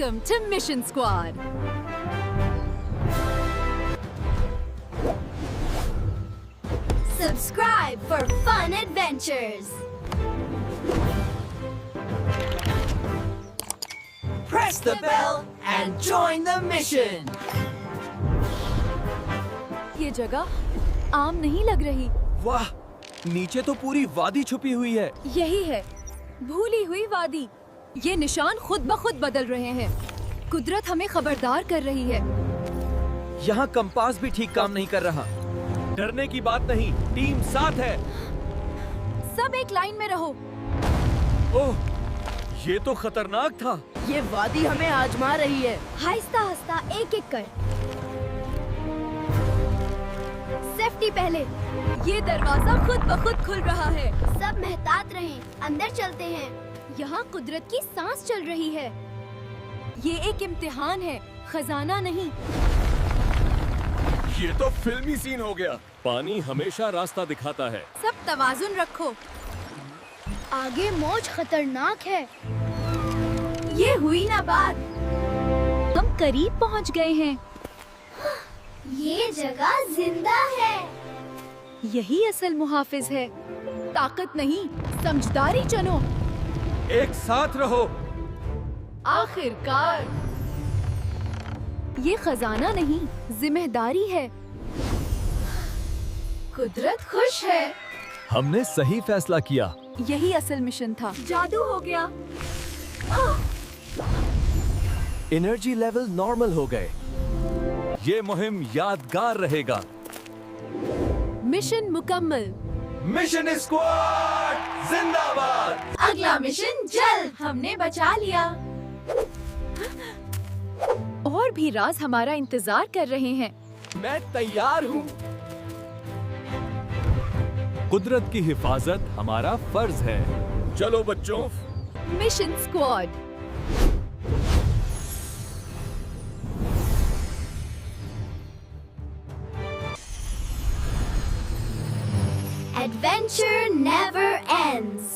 Welcome to Mission Squad. Subscribe for fun adventures. Press the bell and join the mission. ये जगह आम नहीं लग रही। वाह, नीचे तो पूरी वादी छुपी हुई है। यही है, भूली हुई वादी। ये निशान खुद ब खुद बदल रहे हैं। कुदरत हमें खबरदार कर रही है। यहाँ कंपास भी ठीक काम नहीं कर रहा। डरने की बात नहीं, टीम साथ है। सब एक लाइन में रहो। ओह, ये तो खतरनाक था। ये वादी हमें आजमा रही है। आहिस्ता आहिस्ता एक एक कर। सेफ्टी पहले। ये दरवाजा खुद ब खुद खुल रहा है। सब मेहतात रहें, अंदर चलते हैं। यहाँ कुदरत की सांस चल रही है। ये एक इम्तिहान है, खजाना नहीं। ये तो फिल्मी सीन हो गया। पानी हमेशा रास्ता दिखाता है। सब तवाजुन रखो। आगे मौज खतरनाक है। ये हुई ना बात। हम करीब पहुँच गए हैं। ये जगह जिंदा है। यही असल मुहाफिज है। ताकत नहीं, समझदारी चलो। एक साथ रहो। आखिरकार। ये खजाना नहीं, जिम्मेदारी है। कुदरत खुश है। हमने सही फैसला किया। यही असल मिशन था। जादू हो गया। एनर्जी लेवल नॉर्मल हो गए। ये मुहिम यादगार रहेगा। मिशन मुकम्मल। मिशन स्क्वाड जिंदाबाद। अगला मिशन जल्द। हमने बचा लिया। और भी राज हमारा इंतजार कर रहे हैं। मैं तैयार हूँ। कुदरत की हिफाजत हमारा फर्ज है। चलो बच्चों। Mission squad. Adventure never ends.